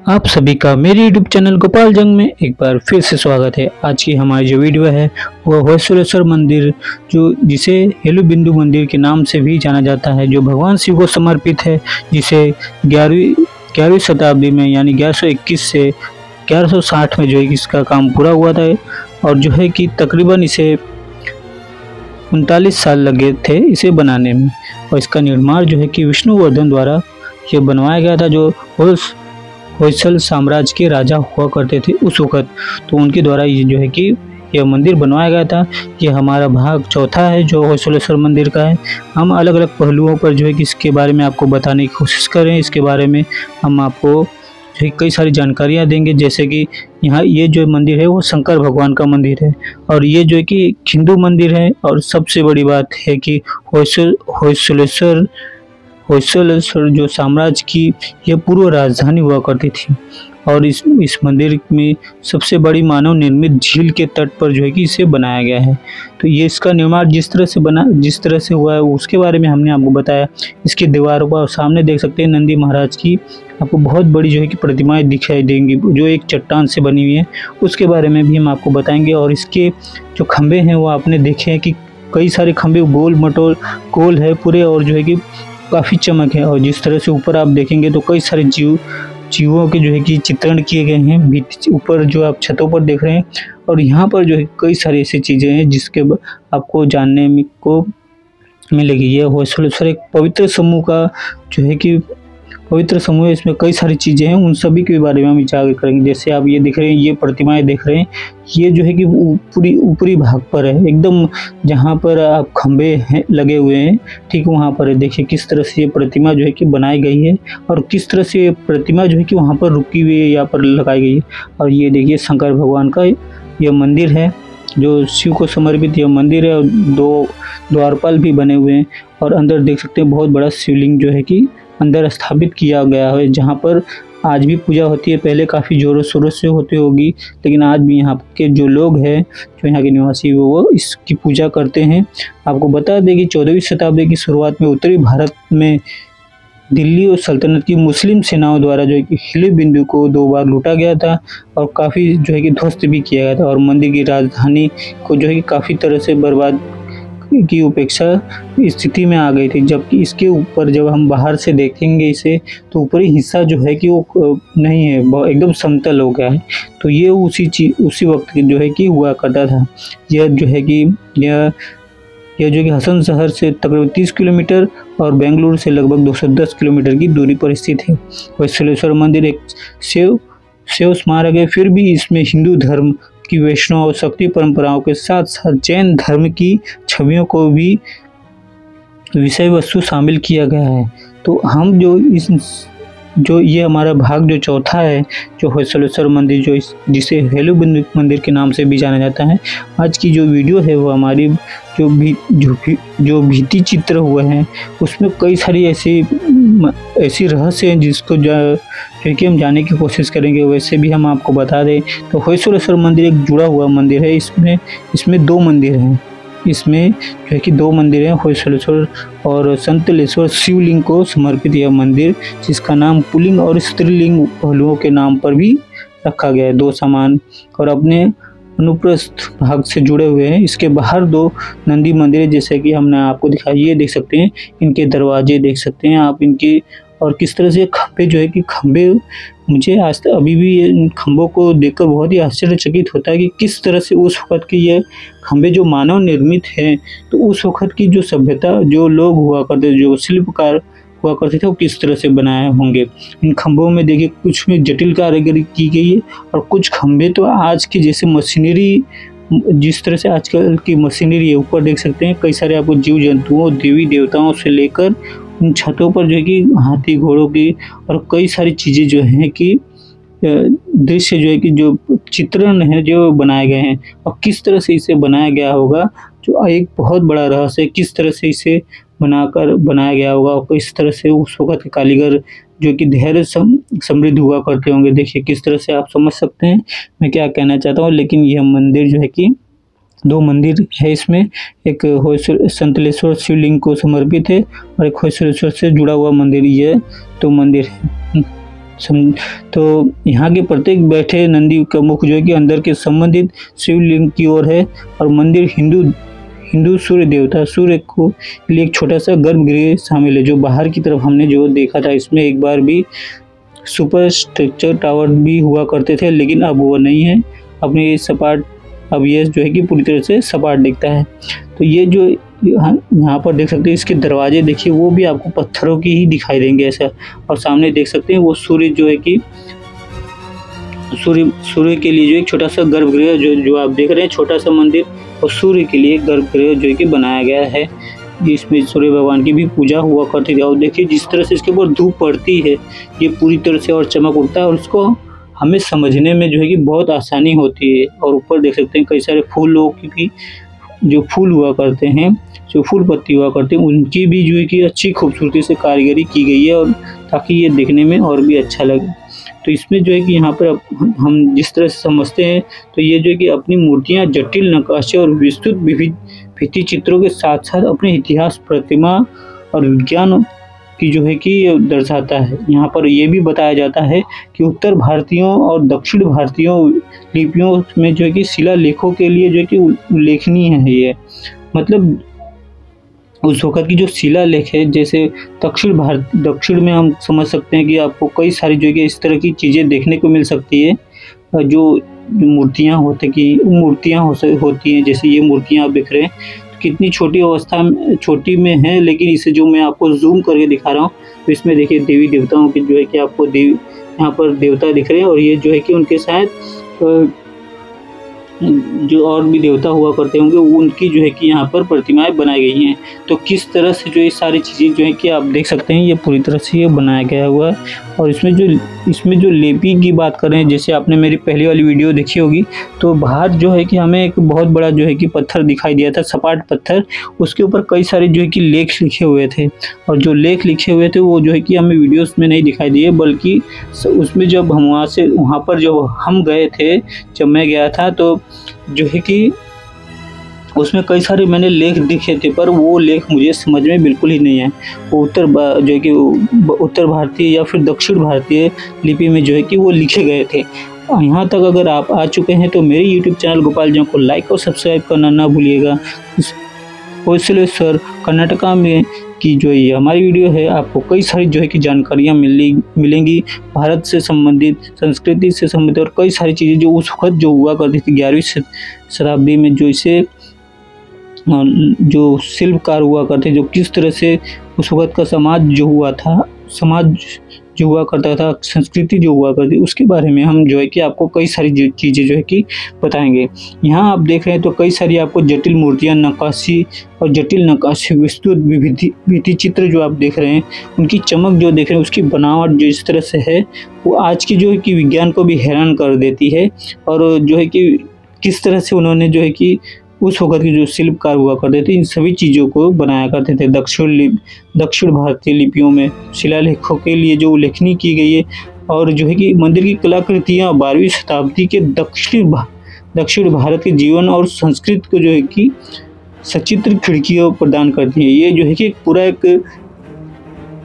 आप सभी का मेरे YouTube चैनल गोपाल जंग में एक बार फिर से स्वागत है। आज की हमारी जो वीडियो है वो होयसलेश्वर मंदिर, जो जिसे हेलु बिंदु मंदिर के नाम से भी जाना जाता है, जो भगवान शिव को समर्पित है, जिसे 11वीं शताब्दी में यानी 1121 से 1160 में जो है इसका काम पूरा हुआ था और जो है कि तकरीबन इसे 39 साल लगे थे इसे बनाने में। और इसका निर्माण जो है कि विष्णुवर्धन द्वारा ये बनवाया गया था, जो होयसल साम्राज्य के राजा हुआ करते थे उस वक़्त, तो उनके द्वारा ये जो है कि यह मंदिर बनवाया गया था। ये हमारा भाग चौथा है जो होयसलेश्वर मंदिर का है। हम अलग अलग पहलुओं पर जो है कि इसके बारे में आपको बताने की कोशिश करें। इसके बारे में हम आपको जो है कई सारी जानकारियाँ देंगे, जैसे कि यहाँ ये जो मंदिर है वो शंकर भगवान का मंदिर है और ये जो है कि हिंदू मंदिर है। और सबसे बड़ी बात है कि होयसलेश्वर जो साम्राज्य की यह पूर्व राजधानी हुआ करती थी। और इस मंदिर में सबसे बड़ी मानव निर्मित झील के तट पर जो है कि इसे बनाया गया है। तो ये इसका निर्माण जिस तरह से हुआ है उसके बारे में हमने आपको बताया। इसकी दीवारों पर सामने देख सकते हैं नंदी महाराज की आपको बहुत बड़ी जो है कि प्रतिमाएं दिखाई देंगी, जो एक चट्टान से बनी हुई है। उसके बारे में भी हम आपको बताएंगे। और इसके जो खंभे हैं वो आपने देखे हैं कि कई सारे खंभे गोल है पूरे, और जो है कि काफ़ी चमक है। और जिस तरह से ऊपर आप देखेंगे तो कई सारे जीवों के जो है कि चित्रण किए गए हैं ऊपर जो आप छतों पर देख रहे हैं। और यहाँ पर जो है कई सारी ऐसी चीज़ें हैं जिसके आपको जानने में को मिलेगी। ये होयसलेश्वर एक पवित्र समूह का जो है कि पवित्र समूह है, इसमें कई सारी चीज़ें हैं, उन सभी के बारे में हम विचार करेंगे। जैसे आप ये दिख रहे हैं, ये प्रतिमाएं देख रहे हैं, ये जो है कि पूरी ऊपरी भाग पर है, एकदम जहाँ पर आप खंबे हैं लगे हुए हैं ठीक वहाँ पर है। देखिए किस तरह से ये प्रतिमा जो है कि बनाई गई है और किस तरह से ये प्रतिमा जो है कि वहाँ पर रुकी हुई है, यहाँ पर लगाई गई है। और ये देखिए शंकर भगवान का यह मंदिर है, जो शिव को समर्पित यह मंदिर है। और 2 द्वारपाल भी बने हुए हैं और अंदर देख सकते हैं बहुत बड़ा शिवलिंग जो है कि अंदर स्थापित किया गया है, जहाँ पर आज भी पूजा होती है। पहले काफ़ी ज़ोरों शोरों से होती होगी, लेकिन आज भी यहाँ के जो लोग हैं, जो यहाँ के निवासी वो इसकी पूजा करते हैं। आपको बता दें कि 14वीं शताब्दी की शुरुआत में उत्तरी भारत में दिल्ली और सल्तनत की मुस्लिम सेनाओं द्वारा जो है कि हेलु बिंदु को 2 बार लूटा गया था और काफ़ी जो है कि ध्वस्त भी किया गया था। और मंदिर की राजधानी को जो है कि काफ़ी तरह से बर्बाद की उपेक्षा स्थिति में आ गई थी। जबकि इसके ऊपर जब हम बाहर से देखेंगे इसे तो ऊपरी हिस्सा जो है कि वो नहीं है, एकदम समतल हो गया है। तो ये उसी वक्त जो है कि हुआ करता था। यह जो है कि यह जो कि हसन शहर से तकरीबन 30 किलोमीटर और बेंगलुरु से लगभग 210 किलोमीटर की दूरी पर स्थित है। होयसलेश्वर मंदिर एक शैव स्मारक है, फिर भी इसमें हिंदू धर्म की वैष्णव और शक्ति परंपराओं के साथ साथ जैन धर्म की छवियों को भी विषय वस्तु शामिल किया गया है। तो हम जो ये हमारा भाग जो चौथा है, जो होयसलेश्वर मंदिर जिसे हेलु बिंदु मंदिर के नाम से भी जाना जाता है। आज की जो वीडियो है वो हमारी जो भित्ति चित्र हुए हैं उसमें कई सारी ऐसी रहस्य हैं जिसको कि हम जानने की कोशिश करेंगे। वैसे भी हम आपको बता दें तो होयसलेश्वर मंदिर एक जुड़ा हुआ मंदिर है। इसमें 2 मंदिर हैं। इसमें जो है कि 2 मंदिर हैं, होयसलेश्वर और संतलेश्वर शिवलिंग को समर्पित यह मंदिर, जिसका नाम पुल्लिंग और स्त्रीलिंग पहलुओं के नाम पर भी रखा गया है। 2 समान और अपने अनुप्रस्थ भाग से जुड़े हुए हैं। इसके बाहर 2 नंदी मंदिर है, जैसे कि हमने आपको दिखाया। ये देख सकते हैं, इनके दरवाजे देख सकते हैं आप इनके, और किस तरह से खंभे जो है कि मुझे आज तक अभी भी इन खंभों को देखकर बहुत ही आश्चर्यचकित होता है कि किस तरह से उस वक्त के ये खंभे जो मानव निर्मित हैं, तो उस वक्त की जो सभ्यता, जो लोग हुआ करते, जो शिल्पकार हुआ करते थे, वो किस तरह से बनाए होंगे। इन खंभों में देखिए कुछ में जटिल कारीगरी की गई है और कुछ खंभे तो आज की जैसे मशीनरी, जिस तरह से आजकल की मशीनरी है, ऊपर देख सकते हैं कई सारे आपको जीव जंतुओं, देवी देवताओं से लेकर उन छतों पर जो है कि हाथी घोड़ों की और कई सारी चीज़ें जो हैं कि दृश्य जो है कि जो चित्रण है जो बनाए गए हैं। और किस तरह से इसे बनाया गया होगा, जो एक बहुत बड़ा रहस्य है। किस तरह से इसे बनाया गया होगा और किस तरह से उस वक्त के कारीगर जो कि धैर्य समृद्ध हुआ करते होंगे। देखिए किस तरह से आप समझ सकते हैं मैं क्या कहना चाहता हूँ। लेकिन यह मंदिर जो है कि 2 मंदिर है इसमें, एक संतलेश्वर शिवलिंग को समर्पित है और एक होयसलेश्वर से जुड़ा हुआ मंदिर, ये 2 मंदिर है। तो यहाँ के प्रत्येक बैठे नंदी का मुख जो है कि अंदर के संबंधित शिवलिंग की ओर है और मंदिर हिंदू सूर्य देवता सूर्य को लिए एक छोटा सा गर्भगृह शामिल है। जो बाहर की तरफ हमने जो देखा था, इसमें एक बार भी सुपर स्ट्रक्चर टावर भी हुआ करते थे, लेकिन अब वो नहीं है। अपने सपाट अब ये जो है कि पूरी तरह से सपाट दिखता है। तो ये जो यहाँ पर देख सकते हैं, इसके दरवाजे देखिए वो भी आपको पत्थरों की ही दिखाई देंगे ऐसा। और सामने देख सकते हैं वो सूर्य जो है कि सूर्य के लिए जो एक छोटा सा गर्भगृह जो आप देख रहे हैं, छोटा सा मंदिर, और सूर्य के लिए गर्भगृह जो है कि बनाया गया है, जिसमें सूर्य भगवान की भी पूजा हुआ करती थी। और देखिए जिस तरह से इसके ऊपर धूप पड़ती है, ये पूरी तरह से और चमक उठता है और उसको हमें समझने में जो है कि बहुत आसानी होती है। और ऊपर देख सकते हैं कई सारे फूलों की भी जो फूल हुआ करते हैं, जो फूल पत्ती हुआ करते हैं, उनकी भी जो है कि अच्छी खूबसूरती से कारीगरी की गई है, और ताकि ये देखने में और भी अच्छा लगे। तो इसमें जो है कि यहाँ पर हम जिस तरह से समझते हैं, तो ये जो है कि अपनी मूर्तियाँ जटिल नक्काशी और विस्तृत भित्ति चित्रों के साथ साथ अपने इतिहास, प्रतिमा और विज्ञान की जो है कि दर्शाता है। यहाँ पर यह भी बताया जाता है कि उत्तर भारतीयों और दक्षिण भारतीयों लिपियों में जो है कि शिलालेखों के लिए जो है कि उल्लेखनीय है ये। मतलब उस वक़्त की जो शिलालेख है, जैसे दक्षिण में हम समझ सकते हैं कि आपको कई सारी जो है कि इस तरह की चीज़ें देखने को मिल सकती है, जो मूर्तियाँ होती हैं। जैसे ये मूर्तियाँ आप देख रहे हैं, कितनी छोटी में है, लेकिन इसे जो मैं आपको जूम करके दिखा रहा हूँ, तो इसमें देखिए देवी देवताओं की जो है कि आपको यहाँ पर देवता दिख रहे हैं, और ये जो है कि उनके साथ जो और भी देवता हुआ करते होंगे, उनकी जो है कि यहाँ पर प्रतिमाएं बनाई गई हैं। तो किस तरह से जो ये सारी चीज़ें जो है कि आप देख सकते हैं, ये पूरी तरह से ये बनाया गया हुआ है। और इसमें जो लिपि की बात करें, जैसे आपने मेरी पहली वाली वीडियो देखी होगी, तो बाहर जो है कि हमें एक बहुत बड़ा जो है कि पत्थर दिखाई दिया था, सपाट पत्थर। उसके ऊपर कई सारे जो है कि लेख लिखे हुए थे, और जो लेख लिखे हुए थे वो जो है कि हमें वीडियोस में नहीं दिखाई दिए, बल्कि उसमें जब हम वहाँ पर जब हम गए थे, जब मैं गया था, तो जो है कि उसमें कई सारे मैंने लेख दिखे थे, पर वो लेख मुझे समझ में बिल्कुल ही नहीं है। वो जो है कि उत्तर भारतीय या फिर दक्षिण भारतीय लिपि में जो है कि वो लिखे गए थे। यहाँ तक अगर आप आ चुके हैं तो मेरे यूट्यूब चैनल गोपाल जैन को लाइक और सब्सक्राइब करना ना भूलिएगा। होयसलेश्वर कर्नाटका में की जो ये हमारी वीडियो है, आपको कई सारी जो है कि जानकारियाँ मिलेंगी भारत से संबंधित, संस्कृति से संबंधित, और कई सारी चीज़ें जो उस वक्त जो हुआ करती थी 11वीं शताब्दी में, जो शिल्पकार हुआ करते, जो किस तरह से उस वक्त का समाज जो हुआ करता था, संस्कृति जो हुआ करती, उसके बारे में हम जो है कि आपको कई सारी चीज़ें जो है कि बताएंगे। यहाँ आप देख रहे हैं तो कई सारी आपको जटिल मूर्तियाँ, नक्काशी और जटिल नक्काशी, विस्तृत भित्ति चित्र जो आप देख रहे हैं, उनकी चमक जो देख रहे हैं, उसकी बनावट जो इस तरह से है, वो आज की जो है कि विज्ञान को भी हैरान कर देती है। और जो है कि किस तरह से उन्होंने जो है कि उस वक्त के जो शिल्पकार हुआ करते थे, इन सभी चीज़ों को बनाया करते थे। दक्षिण भारतीय लिपियों में शिलालेखों के लिए जो उल्लेखनीय की गई है, और जो है कि मंदिर की कलाकृतियाँ 12वीं शताब्दी के दक्षिण भारत के जीवन और संस्कृति को जो है कि सचित्र खिड़कियों प्रदान करती हैं। ये जो है कि पूरा एक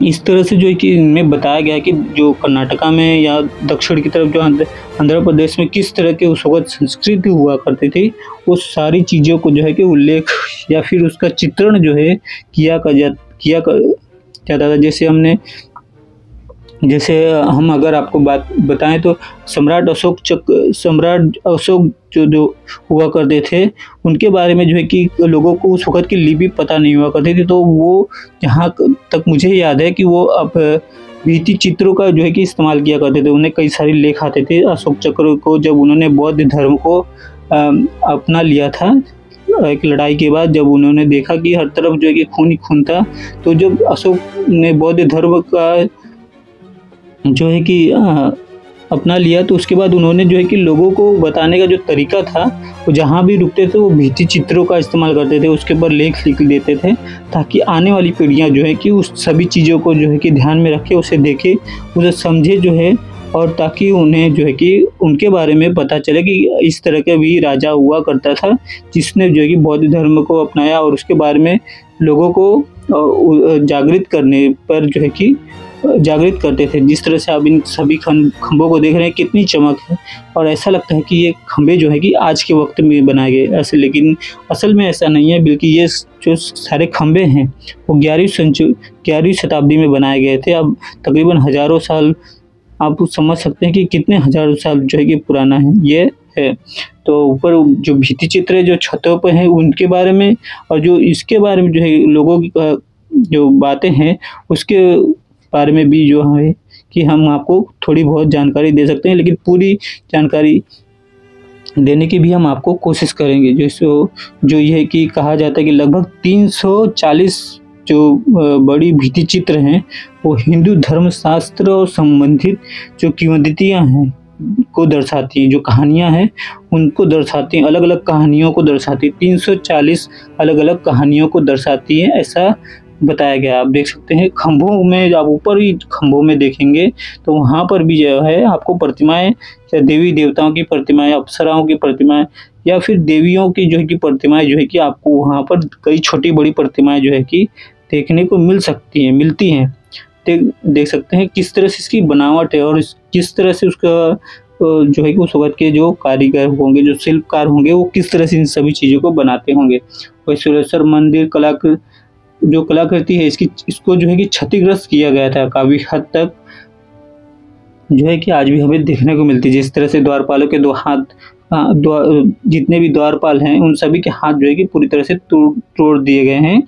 इस तरह से जो है कि इनमें बताया गया है कि जो कर्नाटका में या दक्षिण की तरफ जो आंध्र प्रदेश में किस तरह के उस वक्त संस्कृति हुआ करती थी, वो सारी चीज़ों को जो है कि उल्लेख या फिर उसका चित्रण जो है किया जाता था। जैसे हम अगर आपको बात बताएं तो सम्राट अशोक जो हुआ करते थे, उनके बारे में जो है कि लोगों को उस वक्त की लिपि पता नहीं हुआ करती थी। तो वो जहाँ तक मुझे याद है कि वो अब भित्ति चित्रों का जो है कि इस्तेमाल किया करते थे। उन्हें कई सारे लेख आते थे। अशोक चक्र को जब उन्होंने बौद्ध धर्म को अपना लिया था, एक लड़ाई के बाद जब उन्होंने देखा कि हर तरफ जो है कि खून ही खून था, तो जब अशोक ने बौद्ध धर्म का जो है कि अपना लिया, तो उसके बाद उन्होंने जो है कि लोगों को बताने का जो तरीका था, वो जहाँ भी रुकते थे वो भित्ति चित्रों का इस्तेमाल करते थे, उसके ऊपर लेख लिख देते थे, ताकि आने वाली पीढ़ियाँ जो है कि उस सभी चीज़ों को जो है कि ध्यान में रखे, उसे देखे, उसे समझे जो है, और ताकि उन्हें जो है कि उनके बारे में पता चले कि इस तरह का भी राजा हुआ करता था, जिसने जो है कि बौद्ध धर्म को अपनाया और उसके बारे में लोगों को जागृत करने पर जो है कि जागृत करते थे। जिस तरह से आप इन सभी खंभों को देख रहे हैं, कितनी चमक है, और ऐसा लगता है कि ये खंभे जो है कि आज के वक्त में बनाए गए ऐसे, लेकिन असल में ऐसा नहीं है, बल्कि ये जो सारे खंभे हैं वो 11वीं शताब्दी में बनाए गए थे। अब तकरीबन हज़ारों साल, आप समझ सकते हैं कि कितने हज़ारों साल जो है कि पुराना है ये है। तो ऊपर जो भित्ति चित्र है जो छतों पर हैं उनके बारे में, और जो इसके बारे में जो है लोगों की जो बातें हैं उसके बारे में भी जो है कि हम आपको थोड़ी बहुत जानकारी दे सकते हैं, लेकिन पूरी जानकारी देने की भी हम आपको कोशिश करेंगे। जो ये कि कहा जाता है कि लगभग 340 जो बड़ी भित्ति चित्र हैं वो हिंदू धर्मशास्त्र और संबंधित जो किंवदंतियाँ हैं को दर्शाती हैं, जो कहानियाँ हैं उनको दर्शाती हैं, अलग अलग कहानियों को दर्शाती हैं। 340 अलग अलग कहानियों को दर्शाती हैं, ऐसा बताया गया। आप देख सकते हैं खंभों में, आप ऊपर ही खंभों में देखेंगे तो वहाँ पर भी जो है आपको प्रतिमाएं, या देवी देवताओं की प्रतिमाएं, अप्सराओं की प्रतिमाएं, या फिर देवियों की जो है कि प्रतिमाएं जो है कि आपको वहाँ पर कई छोटी बड़ी प्रतिमाएं जो है कि देखने को मिलती हैं। देख सकते हैं किस तरह से इसकी बनावट है, और किस तरह से उसका जो है कि उस वक्त के जो कारीगर होंगे, जो शिल्पकार होंगे, वो किस तरह से इन सभी चीज़ों को बनाते होंगे। वैश्वेश्वर मंदिर जो कलाकृति है इसको जो है कि क्षतिग्रस्त किया गया था काफ़ी हद तक, जो है कि आज भी हमें देखने को मिलती है। जिस तरह से द्वारपालों के 2 हाथ, जितने भी द्वारपाल हैं उन सभी के हाथ जो है कि पूरी तरह से तोड़ दिए गए हैं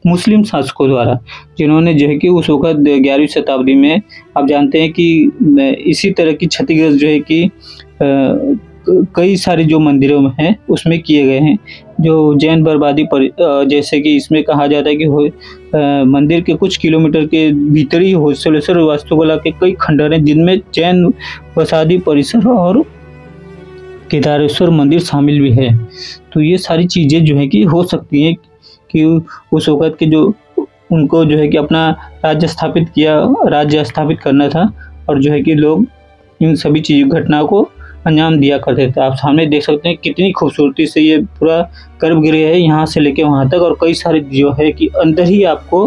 मुस्लिम शासकों द्वारा, जिन्होंने जो है कि उस वक्त 11वीं शताब्दी में, आप जानते हैं कि इसी तरह की क्षतिग्रस्त जो है कि कई सारे जो मंदिरों में हैं उसमें किए गए हैं। जो जैन बर्बादी पर जैसे कि इसमें कहा जाता है कि मंदिर के कुछ किलोमीटर के भीतर ही होयसलेश्वर वास्तुकला के कई खंडर हैं, जिनमें जैन बसादी परिसर और केदारेश्वर मंदिर शामिल भी है। तो ये सारी चीज़ें जो है कि हो सकती हैं कि उस वक्त के जो उनको जो है कि अपना राज्य स्थापित करना था, और जो है कि लोग इन सभी घटनाओं को अंजाम दिया करते थे। आप सामने देख सकते हैं कितनी खूबसूरती से ये पूरा गर्भगृह है, यहाँ से लेके वहाँ तक, और कई सारे जो है कि अंदर ही आपको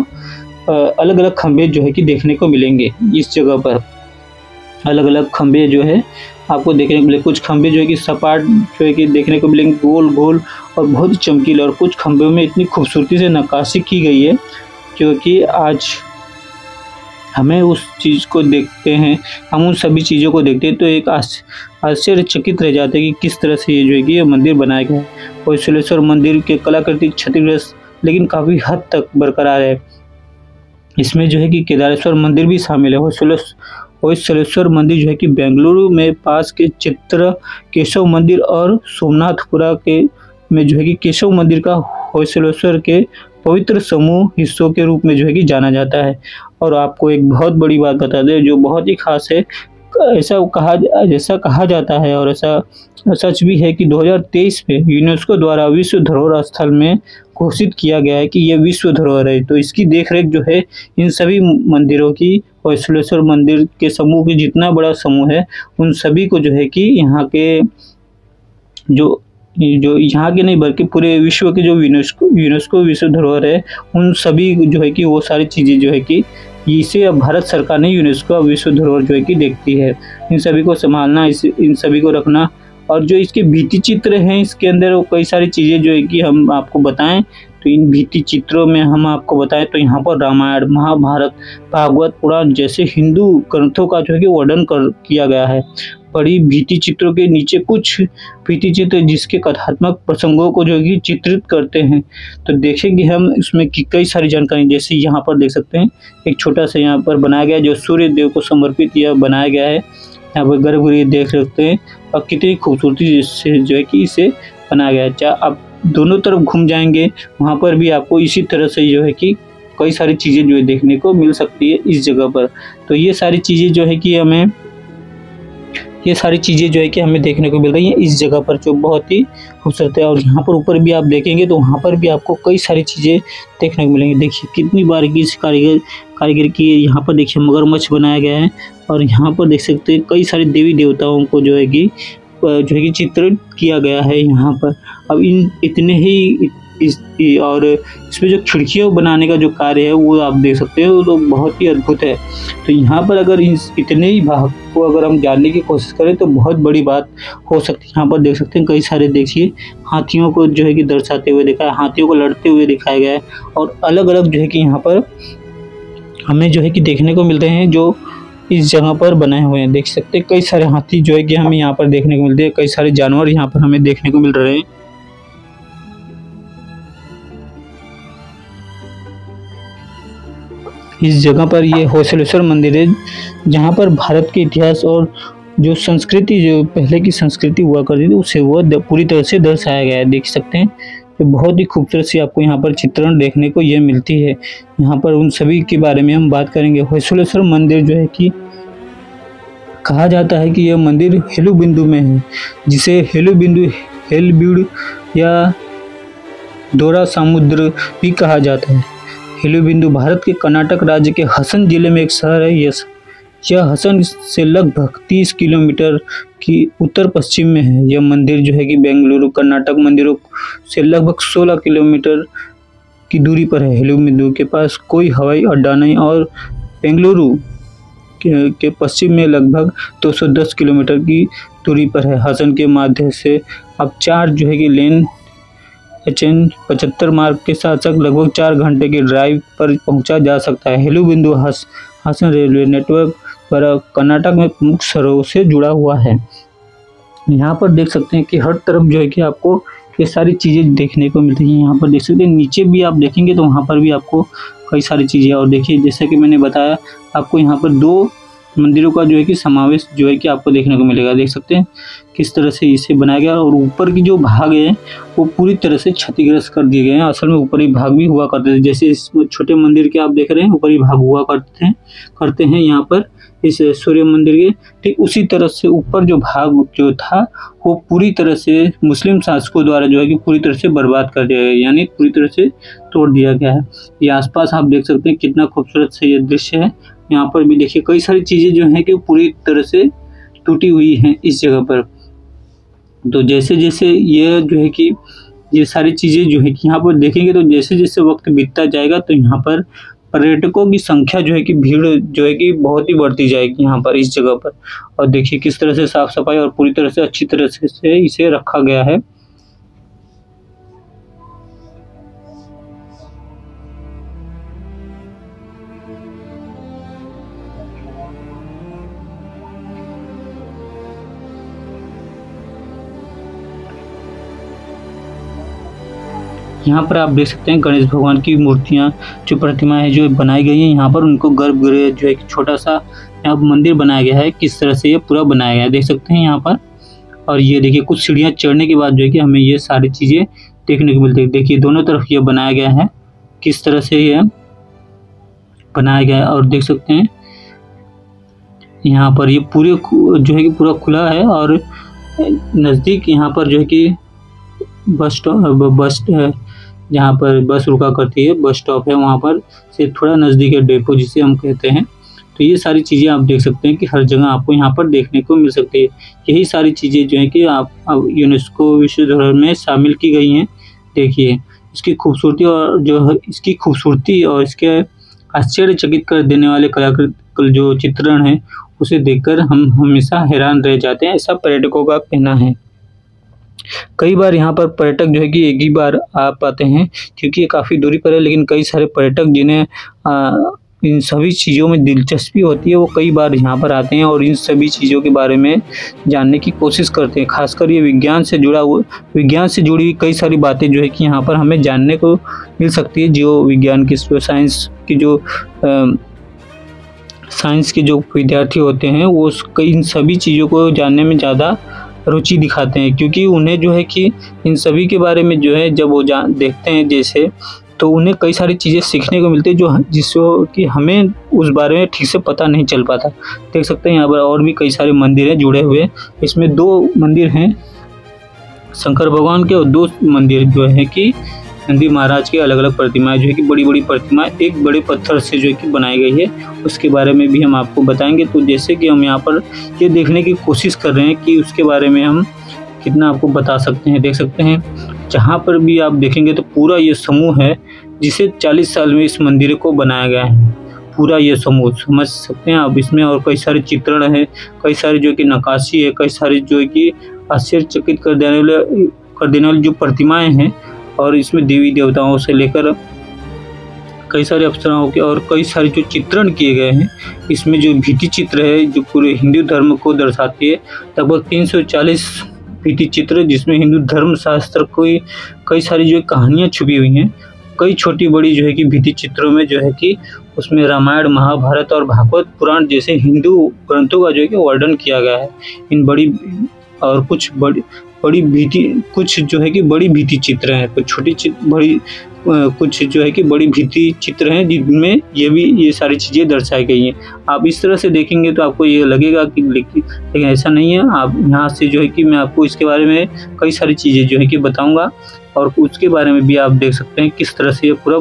अलग अलग खंभे जो है कि देखने को मिलेंगे। इस जगह पर अलग अलग खंभे जो है आपको देखने को मिले। कुछ खंभे जो है कि सपाट जो है कि देखने को मिलेंगे, गोल गोल और बहुत चमकीले, और कुछ खंभों में इतनी खूबसूरती से नक्काशी की गई है जो कि आज हमें उस चीज़ को देखते हैं, हम उन सभी चीज़ों को देखते हैं तो एक आश्चर्यचकित रह जाते हैं कि किस तरह से ये जो है कि ये मंदिर बनाया गया है। होयसलेश्वर मंदिर के कलाकृति क्षतिग्रस्त लेकिन काफ़ी हद तक बरकरार है। इसमें जो है कि केदारेश्वर मंदिर भी शामिल है। होयसलेश्वर मंदिर जो है कि बेंगलुरु में पास के चित्र केशव मंदिर और सोमनाथपुरा के में जो है कि केशव मंदिर का होयसलेश्वर के पवित्र समूह हिस्सों के रूप में जो है कि जाना जाता है। और आपको एक बहुत बड़ी बात बता दें जो बहुत ही खास है, जैसा कहा जाता है और ऐसा सच भी है कि 2023 में यूनेस्को द्वारा विश्व धरोहर स्थल में घोषित किया गया है कि ये विश्व धरोहर है। तो इसकी देखरेख जो है इन सभी मंदिरों की, होयसलेश्वर मंदिर के समूह की, जितना बड़ा समूह है उन सभी को जो है कि यहाँ के जो यहाँ के नहीं बल्कि पूरे विश्व के जो यूनेस्को विश्व धरोहर है उन सभी जो है कि वो सारी चीज़ें जो है कि इसे अब भारत सरकार ने यूनेस्को विश्व धरोहर जो है कि देखती है। इन सभी को संभालना, इन सभी को रखना, और जो इसके भित्ति चित्र हैं इसके अंदर वो कई सारी चीज़ें जो है कि हम आपको बताएं तो इन भित्ति चित्रों में हम आपको बताएं तो यहाँ पर रामायण, महाभारत, भागवत, पुराण जैसे हिंदू ग्रंथों का जो है कि वर्णन किया गया है। बड़ी भित्ति चित्रों के नीचे कुछ भित्ति चित्र जिसके कथात्मक प्रसंगों को जो है कि चित्रित करते हैं। तो देखेंगे हम इसमें कि कई सारी जानकारी, जैसे यहाँ पर देख सकते हैं एक छोटा सा यहाँ पर बनाया गया है जो सूर्य देव को समर्पित यह बनाया गया है। यहाँ पर गर्भगृह देख सकते हैं और कितनी खूबसूरती से जो है कि इसे बनाया गया है। चाहे आप दोनों तरफ घूम जाएंगे वहाँ पर भी आपको इसी तरह से जो है कि कई सारी चीज़ें जो है देखने को मिल सकती है इस जगह पर। तो ये सारी चीज़ें जो है कि हमें ये सारी चीज़ें जो है कि हमें देखने को मिल रही हैं इस जगह पर, जो बहुत ही खूबसूरत है। और यहाँ पर ऊपर भी आप देखेंगे तो वहाँ पर भी आपको कई सारी चीज़ें देखने को मिलेंगी। देखिए कितनी बारीकी से कारीगर की यहाँ पर देखिए मगरमच्छ बनाया गया है। और यहाँ पर देख सकते हैं कई सारे देवी देवताओं को जो है कि चित्रण किया गया है यहाँ पर। अब इन इतने ही और इसमें जो खिड़कियाँ बनाने का जो कार्य है वो आप देख सकते हो, तो बहुत ही अद्भुत है। तो यहाँ पर अगर इतने ही भाग को अगर हम जानने की कोशिश करें तो बहुत बड़ी बात हो सकती है। यहाँ पर देख सकते हैं कई सारे देखिए हाथियों को जो है कि दर्शाते हुए दिखाया, हाथियों को लड़ते हुए दिखाया गया है। और अलग अलग जो है कि यहाँ पर हमें जो है कि देखने को मिल रहे हैं जो इस जगह पर बनाए हुए हैं। देख सकते हैं कई सारे हाथी जो है कि हमें यहाँ पर देखने को मिलते हैं, कई सारे जानवर यहाँ पर हमें देखने को मिल रहे हैं। इस जगह पर ये होयसलेश्वर मंदिर है, जहाँ पर भारत के इतिहास और जो संस्कृति, जो पहले की संस्कृति हुआ करती थी, उसे वो पूरी तरह से दर्शाया गया है। देख सकते हैं तो बहुत ही खूबसूरत सी आपको यहाँ पर चित्रण देखने को ये मिलती है। यहाँ पर उन सभी के बारे में हम बात करेंगे। होयसलेश्वर मंदिर जो है कि कहा जाता है कि यह मंदिर हेलु बिंदु में है, जिसे हेलु बिंदु, हेलब्यूड या दोरा समुद्र भी कहा जाता है। हेलु बिंदु भारत के कर्नाटक राज्य के हसन जिले में एक शहर है। यह हसन से लगभग 30 किलोमीटर की उत्तर पश्चिम में है। यह मंदिर जो है कि बेंगलुरु कर्नाटक मंदिरों से लगभग 16 किलोमीटर की दूरी पर है। हेलु बिंदु के पास कोई हवाई अड्डा नहीं और बेंगलुरु के पश्चिम में लगभग 210 किलोमीटर की दूरी पर है। हसन के माध्यम से अब 4 जो है कि लेन HN 75 मार्ग के साथ साथ लगभग 4 घंटे के ड्राइव पर पहुंचा जा सकता है। हेलु बिंदु हसन रेलवे नेटवर्क पर कर्नाटक में प्रमुख शहरों से जुड़ा हुआ है। यहाँ पर देख सकते हैं कि हर तरफ जो है कि आपको ये सारी चीज़ें देखने को मिलती हैं। यहाँ पर देख सकते हैं नीचे भी आप देखेंगे तो वहाँ पर भी आपको कई सारी चीज़ें। और देखिए जैसे कि मैंने बताया आपको यहाँ पर 2 मंदिरों का जो है कि समावेश जो है कि आपको देखने को मिलेगा। देख सकते हैं किस तरह से इसे बनाया गया। और ऊपर की जो भाग है वो पूरी तरह से क्षतिग्रस्त कर दिए गए हैं। असल में ऊपरी भाग भी हुआ करते थे, जैसे इस छोटे मंदिर के आप देख रहे हैं ऊपरी भाग हुआ करते हैं यहाँ पर इस सूर्य मंदिर के ठीक उसी तरह से ऊपर जो भाग जो था वो पूरी तरह से मुस्लिम शासकों द्वारा जो है कि पूरी तरह से बर्बाद कर दिया गया, यानी पूरी तरह से तोड़ दिया गया है। ये आसपास आप देख सकते हैं कितना खूबसूरत से ये दृश्य है। यहाँ पर भी देखिए कई सारी चीज़ें जो हैं कि पूरी तरह से टूटी हुई हैं इस जगह पर। तो जैसे जैसे ये जो है कि ये सारी चीज़ें जो है कि यहाँ पर देखेंगे तो जैसे जैसे वक्त बीतता जाएगा तो यहाँ पर पर्यटकों की संख्या जो है कि भीड़ जो है कि बहुत ही बढ़ती जाएगी यहाँ पर इस जगह पर। और देखिए किस तरह से साफ सफाई और पूरी तरह से अच्छी तरह से इसे रखा गया है। यहाँ पर आप देख सकते हैं गणेश भगवान की मूर्तियाँ जो प्रतिमाएं जो बनाई गई हैं यहाँ पर, उनको गर्भगृह जो एक छोटा सा यहाँ मंदिर बनाया गया है। किस तरह से ये पूरा बनाया गया है देख सकते हैं यहाँ पर। और ये देखिए कुछ सीढ़ियाँ चढ़ने के बाद जो है कि हमें ये सारी चीज़ें देखने को मिलती है। देखिए दोनों तरफ ये बनाया गया है, किस तरह से ये बनाया गया है। और देख सकते हैं यहाँ पर ये पूरे जो है कि पूरा खुला है। और नज़दीक यहाँ पर जो है कि बस जहाँ पर बस रुका करती है, बस स्टॉप है, वहाँ पर से थोड़ा नज़दीक है डेपो जिसे हम कहते हैं। तो ये सारी चीज़ें आप देख सकते हैं कि हर जगह आपको यहाँ पर देखने को मिल सकती है। यही सारी चीज़ें जो है कि आप अब यूनेस्को विश्व धरोहर में शामिल की गई हैं। देखिए इसकी खूबसूरती और इसके आश्चर्यचकित कर देने वाले कलाकृति जो चित्रण है उसे देखकर हम हमेशा हैरान रह जाते हैं, ऐसा पर्यटकों का कहना है। कई बार यहाँ पर पर्यटक जो है कि एक ही बार आ पाते हैं क्योंकि ये काफ़ी दूरी पर है, लेकिन कई सारे पर्यटक जिन्हें इन सभी चीज़ों में दिलचस्पी होती है वो कई बार यहाँ पर आते हैं और इन सभी चीज़ों के बारे में जानने की कोशिश करते हैं। खासकर ये विज्ञान से जुड़ी हुई कई सारी बातें जो है कि यहाँ पर हमें जानने को मिल सकती है। जो विज्ञान की साइंस के जो विद्यार्थी होते हैं वो इन सभी चीज़ों को जानने में ज़्यादा रुचि दिखाते हैं, क्योंकि उन्हें जो है कि इन सभी के बारे में जो है जब वो देखते हैं, जैसे तो उन्हें कई सारी चीज़ें सीखने को मिलती है जो जिससे कि हमें उस बारे में ठीक से पता नहीं चल पाता। देख सकते हैं यहाँ पर और भी कई सारे मंदिर हैं जुड़े हुए। इसमें 2 मंदिर हैं शंकर भगवान के और 2 मंदिर जो है कि नंदी महाराज की अलग अलग प्रतिमाएं जो है कि बड़ी बड़ी प्रतिमाएं एक बड़े पत्थर से जो है कि बनाई गई है, उसके बारे में भी हम आपको बताएंगे। तो जैसे कि हम यहाँ पर ये देखने की कोशिश कर रहे हैं कि उसके बारे में हम कितना आपको बता सकते हैं। देख सकते हैं जहाँ पर भी आप देखेंगे तो पूरा ये समूह है जिसे 40 साल में इस मंदिर को बनाया गया है। पूरा ये समूह समझ सकते हैं आप इसमें, और कई सारे चित्रण है, कई सारे जो कि नक्काशी है, कई सारे जो है कि आश्चर्यचकित कर देने वाली जो प्रतिमाएं हैं, और इसमें देवी देवताओं से लेकर कई सारे अप्सराओं के और कई सारे जो चित्रण किए गए हैं। इसमें जो भित्ति चित्र है जो पूरे हिंदू धर्म को दर्शाती है, लगभग 340 भित्ति चित्र, जिसमें हिंदू धर्म शास्त्र की कई सारी जो कहानियाँ छुपी हुई हैं। कई छोटी बड़ी जो है कि भित्ति चित्रों में जो है कि उसमें रामायण, महाभारत और भागवत पुराण जैसे हिंदू ग्रंथों का जो है कि वर्णन किया गया है। इन बड़ी और कुछ बड़ी भित्ति, कुछ जो है कि बड़ी भित्ति चित्र हैं, कुछ छोटी बड़ी कुछ जो है कि बड़ी भित्ति चित्र हैं जिनमें ये सारी चीज़ें दर्शाई गई हैं। आप इस तरह से देखेंगे तो आपको ये लगेगा कि लेकिन ऐसा नहीं है। आप यहाँ से जो है कि मैं आपको इसके बारे में कई सारी चीज़ें जो है कि बताऊँगा, और उसके बारे में भी आप देख सकते हैं किस तरह से ये पूरा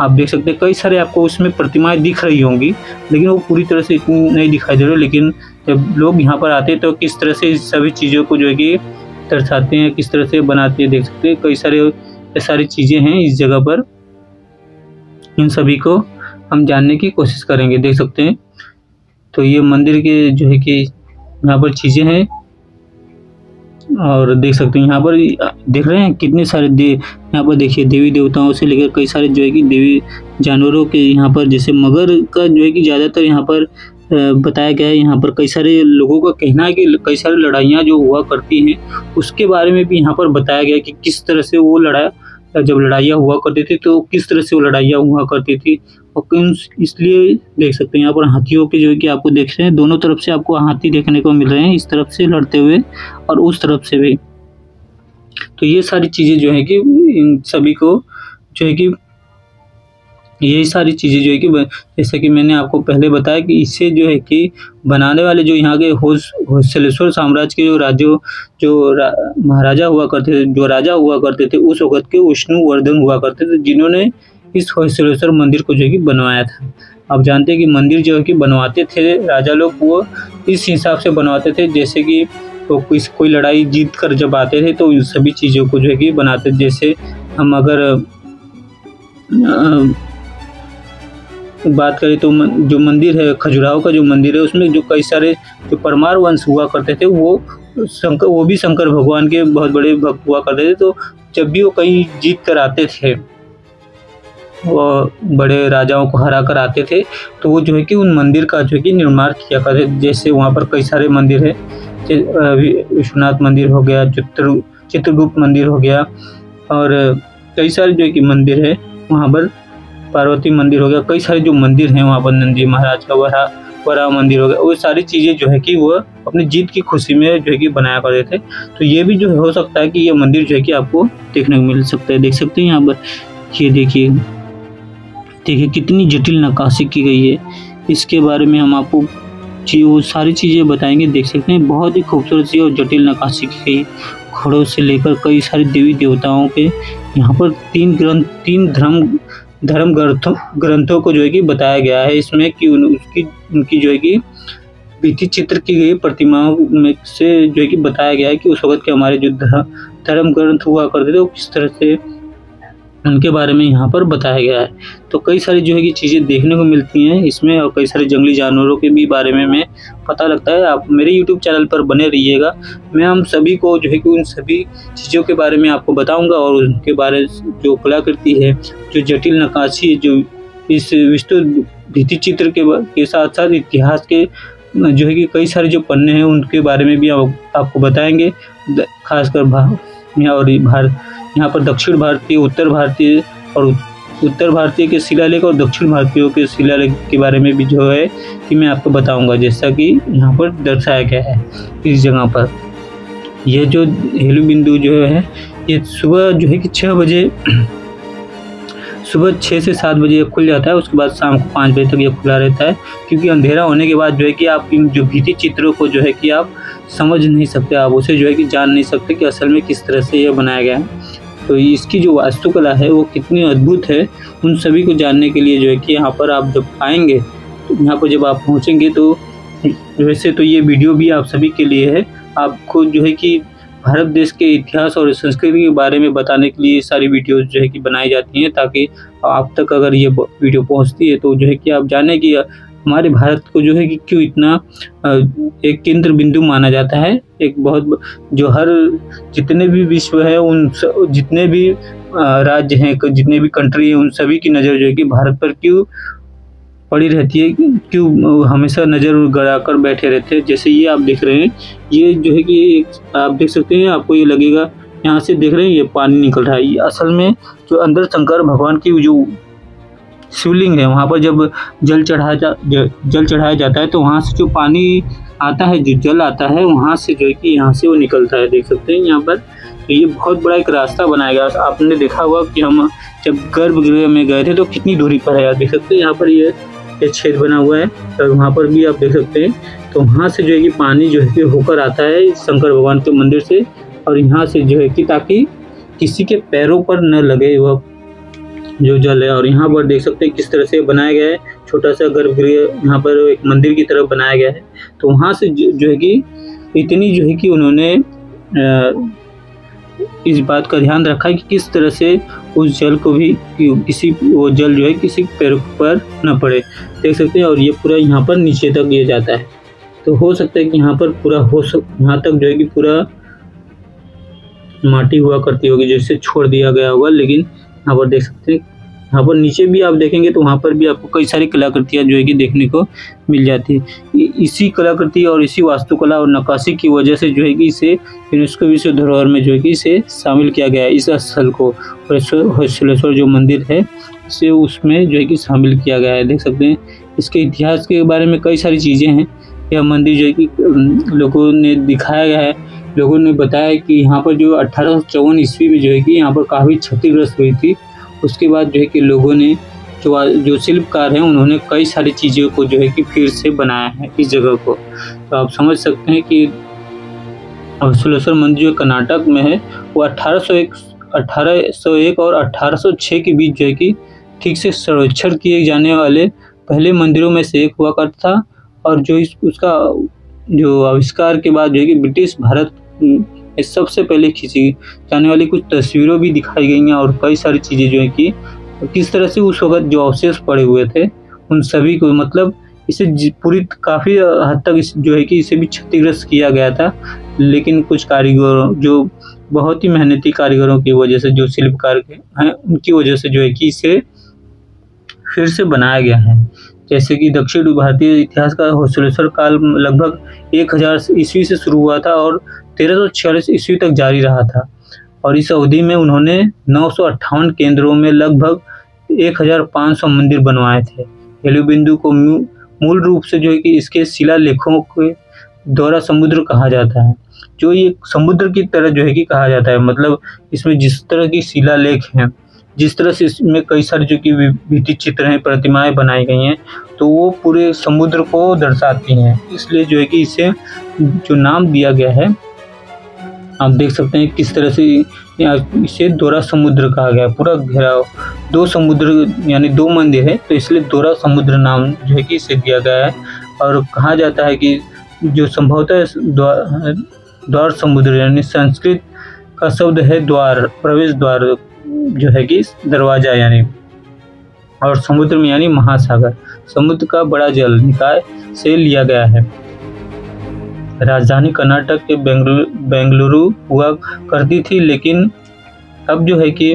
आप देख सकते हैं। कई सारे आपको उसमें प्रतिमाएं दिख रही होंगी, लेकिन वो पूरी तरह से इतनी नहीं दिखाई दे रही। लेकिन जब लोग यहाँ पर आते हैं तो किस तरह से इस सभी चीज़ों को जो है कि दर्शाते हैं, किस तरह से बनाते हैं, देख सकते हैं कई सारी चीज़ें हैं इस जगह पर। इन सभी को हम जानने की कोशिश करेंगे। देख सकते हैं तो ये मंदिर के जो है कि यहाँ पर चीज़ें हैं, और देख सकते हैं यहाँ पर देख रहे हैं कितने सारे यहाँ पर देखिए देवी देवताओं से लेकर कई सारे जो है कि देवी जानवरों के यहाँ पर, जैसे मगर का जो है कि ज़्यादातर यहाँ पर बताया गया है। यहाँ पर कई सारे लोगों का कहना है कि कई सारी लड़ाइयाँ जो हुआ करती हैं उसके बारे में भी यहाँ पर बताया गया है कि किस तरह से वो जब लड़ाइयाँ हुआ करती थी तो किस तरह से वो लड़ाइयाँ हुआ करती थी। और इसलिए देख सकते हैं यहाँ पर हाथियों के जो है कि आपको देख रहे हैं दोनों तरफ से आपको हाथी देखने को मिल रहे हैं, इस तरफ से लड़ते हुए और उस तरफ से भी। तो ये सारी चीज़ें जो है कि इन सभी को जो है कि यही सारी चीज़ें जो है कि जैसे कि मैंने आपको पहले बताया कि इससे जो है कि बनाने वाले जो यहाँ के होयसलेश्वर साम्राज्य के महाराजा हुआ करते थे, जो राजा हुआ करते थे उस वक्त के विष्णुवर्धन हुआ करते थे, जिन्होंने इस होयसलेश्वर मंदिर को जो है कि बनवाया था। आप जानते हैं कि मंदिर जो है कि बनवाते थे राजा लोग, वो इस हिसाब से बनवाते थे जैसे कि तो कोई लड़ाई जीत कर जब आते थे तो इन सभी चीज़ों को जो है कि बनाते। जैसे हम अगर बात करें तो जो मंदिर है खजुराहो का जो मंदिर है उसमें जो कई सारे जो परमार वंश हुआ करते थे वो भी शंकर भगवान के बहुत बड़े भक्त हुआ करते थे। तो जब भी वो कहीं जीत कर आते थे, वो बड़े राजाओं को हरा कर आते थे, तो वो जो है कि उन मंदिर का जो है कि निर्माण किया करते थे। जैसे वहाँ पर कई सारे मंदिर है, विश्वनाथ मंदिर हो गया, चित्रगुप्त मंदिर हो गया, और कई सारे जो है कि मंदिर है वहाँ पर, पार्वती मंदिर हो गया, कई सारे जो मंदिर हैं वहाँ पर, नंदी महाराज का वरा मंदिर हो गया। वो सारी चीज़ें जो है कि वो अपनी जीत की खुशी में जो है कि बनाया करते थे। तो ये भी जो हो सकता है कि ये मंदिर जो है कि आपको देखने को मिल सकता है। देख सकते हैं यहाँ पर, ये देखिए कितनी जटिल नक्काशी की गई है। इसके बारे में हम आपको वो सारी चीज़ें बताएंगे। देख सकते हैं बहुत ही खूबसूरत सी और जटिल नक्काशी की गई, घोड़ों से लेकर कई सारे देवी देवताओं के। यहाँ पर 3 धर्म ग्रंथों को जो है कि बताया गया है इसमें, कि उनकी जो है कि भित्ति चित्र की गई प्रतिमाओं में से जो है कि बताया गया है कि उस वक्त के हमारे जो धर्म ग्रंथ हुआ करते थे वो किस तरह से उनके बारे में यहाँ पर बताया गया है। तो कई सारी जो है कि चीज़ें देखने को मिलती हैं इसमें, और कई सारे जंगली जानवरों के भी बारे में हमें पता लगता है। आप मेरे YouTube चैनल पर बने रहिएगा, मैं हम सभी को जो है कि उन सभी चीज़ों के बारे में आपको बताऊंगा, और उनके बारे जो कलाकृति है, जो जटिल नक्काशी है, जो इस विष्णु भित्ति चित्र के साथ साथ इतिहास के जो है कि कई सारे जो पन्ने हैं उनके बारे में भी आपको बताएंगे। खासकर यहाँ पर दक्षिण भारतीय, उत्तर भारतीय के शिलालेख और दक्षिण भारतीयों के शिलालेख के बारे में भी जो है कि मैं आपको बताऊंगा, जैसा कि यहाँ पर दर्शाया गया है इस जगह पर। यह जो हेलु बिंदु जो है ये सुबह जो है कि 6 बजे सुबह 6 से 7 बजे ये खुल जाता है, उसके बाद शाम को 5 बजे तक ये खुला रहता है, क्योंकि अंधेरा होने के बाद जो है कि आप इन जो भित्ति चित्रों को जो है कि आप समझ नहीं सकते, आप उसे जो है कि जान नहीं सकते कि असल में किस तरह से ये बनाया गया है। तो इसकी जो वास्तुकला है वो कितनी अद्भुत है, उन सभी को जानने के लिए जो है कि यहाँ पर आप जब आएंगे, तो यहाँ पर जब आप पहुँचेंगे तो वैसे तो ये वीडियो भी आप सभी के लिए है, आपको जो है कि भारत देश के इतिहास और संस्कृति के बारे में बताने के लिए सारी वीडियोस जो है कि बनाई जाती हैं, ताकि आप तक अगर ये वीडियो पहुंचती है तो जो है कि आप जाने कि हमारे भारत को जो है कि क्यों इतना एक केंद्र बिंदु माना जाता है, एक बहुत जो हर जितने भी विश्व है उन जितने भी राज्य हैं, जितने भी कंट्री हैं, उन सभी की नज़र जो है कि भारत पर क्यों पड़ी रहती है, क्यों हमेशा नज़र गड़ा कर बैठे रहते हैं। जैसे ये आप देख रहे हैं, ये जो है कि आप देख सकते हैं, आपको ये लगेगा यहाँ से देख रहे हैं ये पानी निकल रहा है, ये असल में जो अंदर शंकर भगवान की जो शिवलिंग है वहाँ पर जब जल चढ़ाया जाता है तो वहाँ से जो पानी आता है, जो जल आता है वहाँ से जो है कि यहाँ से वो निकलता है, देख सकते हैं यहाँ पर। तो ये बहुत बड़ा एक रास्ता बनाया गया, आपने देखा होगा कि हम जब गर्भगृह में गए थे तो कितनी दूरी पर है, आप देख सकते हैं यहाँ पर ये छेद बना हुआ है, तो वहाँ पर भी आप देख सकते हैं। तो वहाँ से जो है कि पानी जो है कि होकर आता है शंकर भगवान के मंदिर से, और यहाँ से जो है कि ताकि किसी के पैरों पर न लगे वह जो जल है। और यहाँ पर देख सकते हैं किस तरह से बनाया गया है, छोटा सा गर्भगृह यहाँ पर एक मंदिर की तरफ बनाया गया है। तो वहाँ से जो है कि इतनी जो है कि उन्होंने इस बात का ध्यान रखा है कि किस तरह से उस जल को भी वो जल जो है किसी पैर पर न पड़े, देख सकते हैं। और ये पूरा यहाँ पर नीचे तक ये जाता है, तो हो सकता है कि यहाँ पर पूरा यहाँ तक जो है कि पूरा माटी हुआ करती होगी, जैसे छोड़ दिया गया होगा, लेकिन यहाँ पर देख सकते हैं यहाँ पर नीचे भी आप देखेंगे तो वहाँ पर भी आपको कई सारी कलाकृतियाँ जो है कि देखने को मिल जाती है। इसी कलाकृति और इसी वास्तुकला और नक्काशी की वजह से जो है कि इसे यूनेस्को विश्व धरोहर में जो है कि इसे शामिल किया गया है, इस स्थल को, होयसलेश्वर जो मंदिर है इसे उसमें जो है कि शामिल किया गया है। देख सकते हैं इसके इतिहास के बारे में कई सारी चीज़ें हैं। यह मंदिर जो है कि लोगों ने दिखाया गया है, लोगों ने बताया कि यहाँ पर जो 1854 ईस्वी में जो है कि यहाँ पर काफ़ी क्षतिग्रस्त हुई थी। उसके बाद जो है कि लोगों ने जो शिल्पकार हैं उन्होंने कई सारी चीज़ों को जो है कि फिर से बनाया है इस जगह को। तो आप समझ सकते हैं कि होयसलेश्वर मंदिर जो कर्नाटक में है वो 1801 और 1806 के बीच जो है कि ठीक से सर्वेक्षण किए जाने वाले पहले मंदिरों में से एक हुआ करता था। और जो उसका जो आविष्कार के बाद जो है कि ब्रिटिश भारत में सबसे पहले खींची जाने वाली कुछ तस्वीरों भी दिखाई गई हैं, और कई सारी चीज़ें जो है कि किस तरह से उस वक्त जो अवशेष पड़े हुए थे उन सभी को, मतलब इसे पूरी काफ़ी हद तक जो है कि इसे भी क्षतिग्रस्त किया गया था। लेकिन कुछ कारीगरों, जो बहुत ही मेहनती कारीगरों की वजह से, जो शिल्पकार हैं उनकी वजह से जो है कि इसे फिर से बनाया गया है। जैसे कि दक्षिण भारतीय इतिहास का होयसलेश्वर काल लगभग 1000 ईस्वी से शुरू हुआ था और 1346 ईस्वी तक जारी रहा था। और इस अवधि में उन्होंने 958 केंद्रों में लगभग 1500 मंदिर बनवाए थे। हेलु बिंदु को मूल रूप से जो है कि इसके शिलालेखों के द्वारा समुद्र कहा जाता है, जो ये समुद्र की तरह जो है कि कहा जाता है। मतलब इसमें जिस तरह की शिलालेख हैं, जिस तरह से इसमें कई सारे जो कि भित्ति चित्र हैं, प्रतिमाएं बनाई गई हैं, तो वो पूरे समुद्र को दर्शाती हैं। इसलिए जो है कि इसे जो नाम दिया गया है, आप देख सकते हैं किस तरह से इसे दोहरा समुद्र कहा गया है। पूरा घेराव 2 समुद्र यानी 2 मंदिर है, तो इसलिए दोहरा समुद्र नाम जो है कि इसे दिया गया है। और कहा जाता है कि जो संभवतः द्वार समुद्र यानी संस्कृत का शब्द है द्वार, प्रवेश द्वार जो है कि दरवाजा यानी, और समुद्र में यानी महासागर, समुद्र का बड़ा जल निकाय से लिया गया है। राजधानी कर्नाटक के बेंगलुरु हुआ करती थी, लेकिन अब जो है कि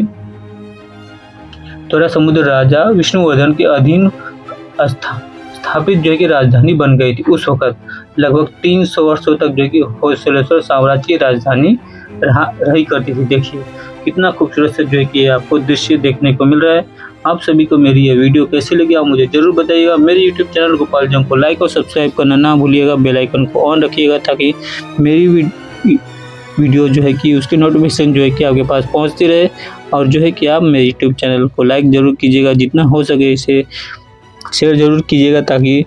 दोहरा समुद्र राजा विष्णुवर्धन के अधीन स्थापित जो है कि राजधानी बन गई थी। उस वक्त लगभग 300 वर्षों तक जो है कि होयसलेश्वर साम्राज्य की राजधानी रही करती थी। देखिए कितना खूबसूरत से जो है कि आपको दृश्य देखने को मिल रहा है। आप सभी को मेरी यह वीडियो कैसी लगी आप मुझे ज़रूर बताइएगा। मेरे यूट्यूब चैनल गोपाल जंग को लाइक और सब्सक्राइब करना ना भूलिएगा। बेल आइकन को ऑन रखिएगा ताकि मेरी वीडियो जो है कि उसकी नोटिफिकेशन जो है कि आपके पास पहुंचती रहे। और जो है कि आप मेरे यूट्यूब चैनल को लाइक ज़रूर कीजिएगा, जितना हो सके इसे शेयर ज़रूर कीजिएगा, ताकि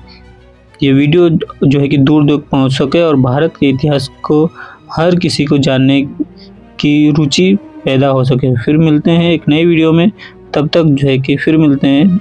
ये वीडियो जो है कि दूर दूर पहुंच सके और भारत के इतिहास को हर किसी को जानने की रुचि पैदा हो सके। फिर मिलते हैं एक नई वीडियो में, तब तक जो है कि फिर मिलते हैं।